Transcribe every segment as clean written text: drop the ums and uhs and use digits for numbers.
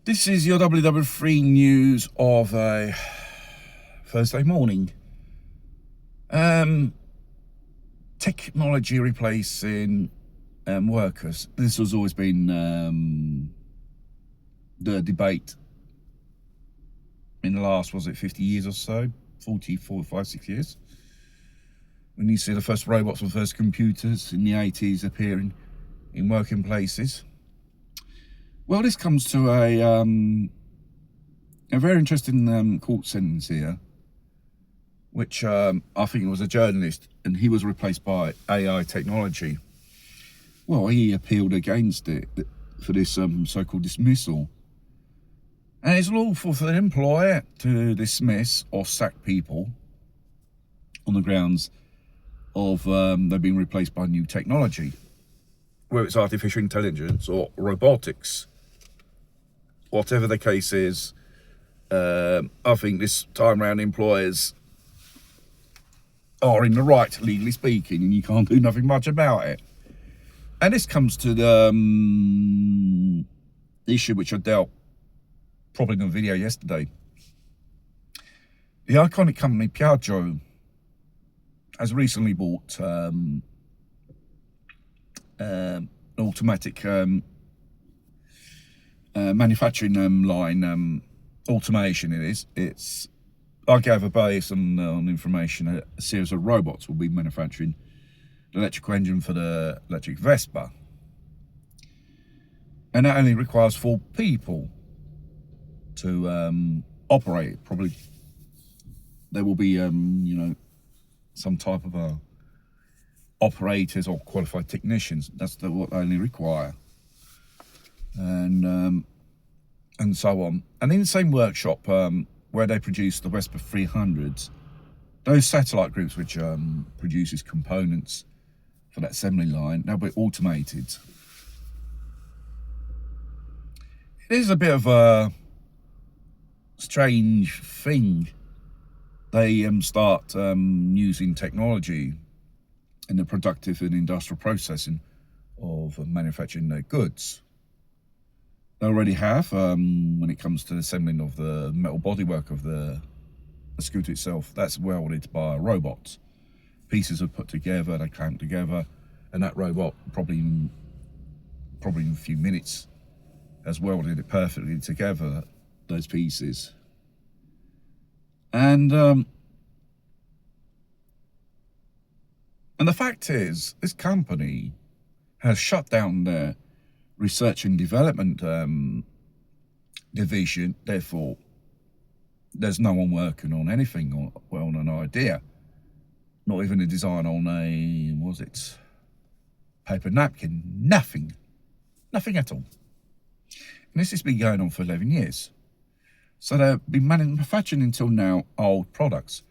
This is your WW3 news of a Thursday morning. Technology replacing workers. This has always been the debate in the last, 50 years or so? 44, 5, 6 years. When you see the first robots and first computers in the 80s appearing in working places. Well, this comes to a very interesting court sentence here, which I think it was a journalist, and he was replaced by AI technology. Well, he appealed against it for this so-called dismissal. And it's lawful for the employer to dismiss or sack people on the grounds of they've been replaced by new technology, whether it's artificial intelligence or robotics. Whatever the case is, I think this time around employers are in the right, legally speaking, and you can't do nothing much about it. And this comes to the issue which I dealt probably in a video yesterday. The iconic company Piaggio has recently bought an automatic manufacturing line, automation it is. It's, I gather, based on information, a series of robots will be manufacturing the electrical engine for the electric Vespa. And that only requires 4 people to operate it. Probably there will be, some type of operators or qualified technicians. That's what they only require. And so on. And in the same workshop where they produce the Vespa 300s, those satellite groups which produces components for that assembly line, they'll be automated. It is a bit of a strange thing. They start using technology in the productive and industrial processing of manufacturing their goods. They already have, when it comes to the assembling of the metal bodywork of the scooter itself, that's welded by a robot. Pieces are put together, they clamp together, and that robot probably in a few minutes has welded it perfectly together, those pieces. And the fact is, this company has shut down their research and development division. Therefore, there's no one working on anything, on an idea, not even a design on a, paper napkin, nothing at all. And this has been going on for 11 years. So they've been manufacturing until now old products,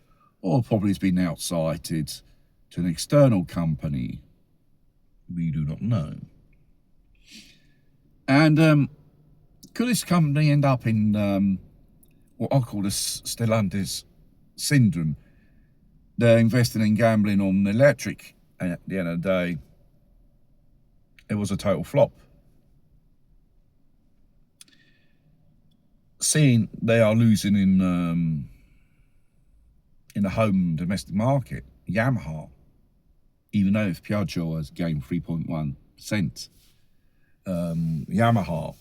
or probably it's been outsourced to an external company. We do not know. And could this company end up in what I call the Stellantis syndrome? They're investing in gambling on electric, and at the end of the day, it was a total flop. Seeing they are losing in the home domestic market, Yamaha, even though if Piaggio has gained 3.1%, Yamaha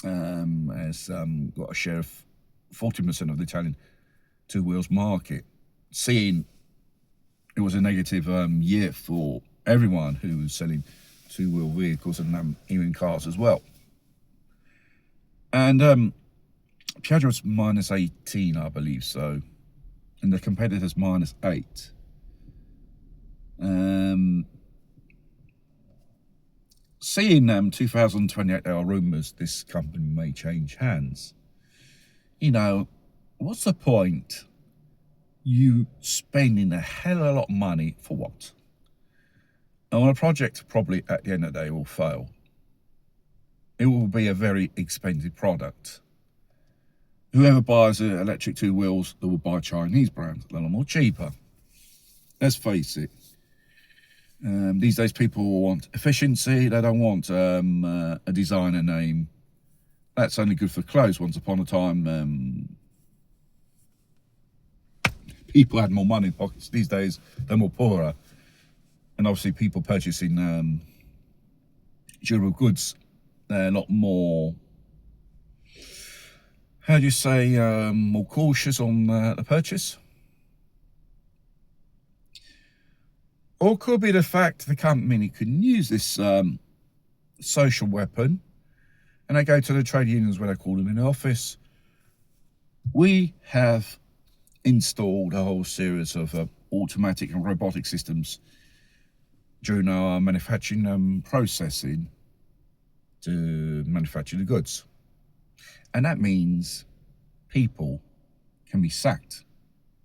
has got a share of 40% of the Italian two-wheels market. Seeing it was a negative year for everyone who was selling two-wheel vehicles and even cars as well. And Piaggio's minus 18, I believe so, and the competitors minus 8. Seeing 2028, there are rumours this company may change hands. What's the point you spending a hell of a lot of money for what? And on a project probably at the end of the day will fail. It will be a very expensive product. Whoever buys an electric 2 wheels, they will buy Chinese brands, a little more cheaper. Let's face it. These days people want efficiency, they don't want a designer name that's only good for clothes. Once upon a time, people had more money in pockets. These days, they're more poorer. And obviously people purchasing durable goods, they're a lot more, how do you say, more cautious on the purchase. Or it could be the fact the company can use this social weapon, and they go to the trade unions when they call them in the office. We have installed a whole series of automatic and robotic systems during our manufacturing processing to manufacture the goods. And that means people can be sacked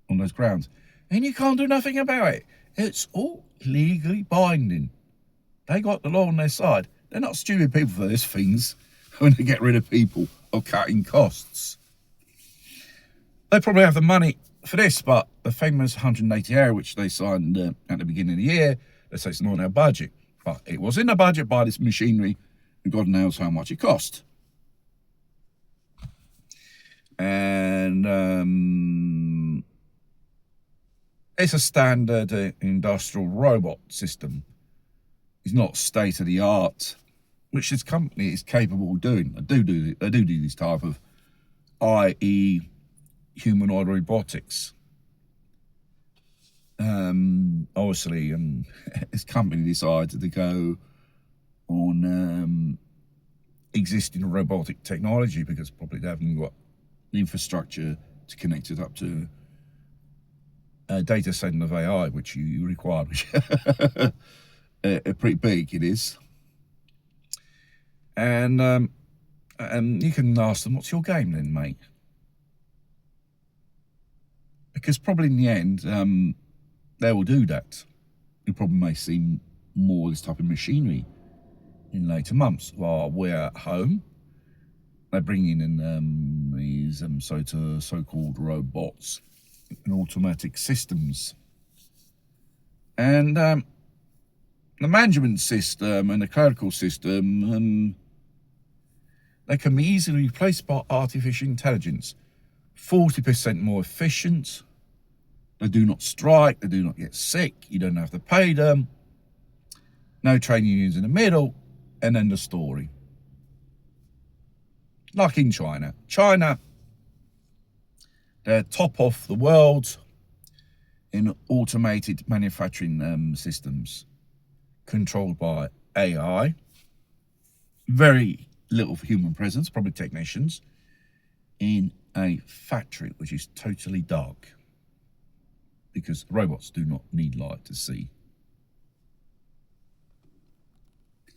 on those grounds. And you can't do nothing about it. It's all legally binding. They got the law on their side. They're not stupid people for these things when they get rid of people or cutting costs. They probably have the money for this, but the famous 180 hour, which they signed at the beginning of the year, they say it's not in our budget. But it was in the budget by this machinery, and God knows how much it cost. And it's a standard industrial robot system. It's not state of the art, which this company is capable of doing. They do this type of, i.e., humanoid robotics. Obviously, this company decided to go on existing robotic technology because probably they haven't got the infrastructure to connect it up to a data center of AI, which you require, which pretty big it is. And you can ask them, what's your game then, mate? Because probably in the end, they will do that. You probably may see more of this type of machinery in later months. While we're at home, they're bringing in these so-called robots and automatic systems. And the management system and the clerical system, they can be easily replaced by artificial intelligence. 40% more efficient. They do not strike. They do not get sick. You don't have to pay them. No trade unions in the middle. And then the story. Like in China. China, they're top of the world in automated manufacturing systems controlled by AI. Very little human presence, probably technicians, in a factory which is totally dark because robots do not need light to see.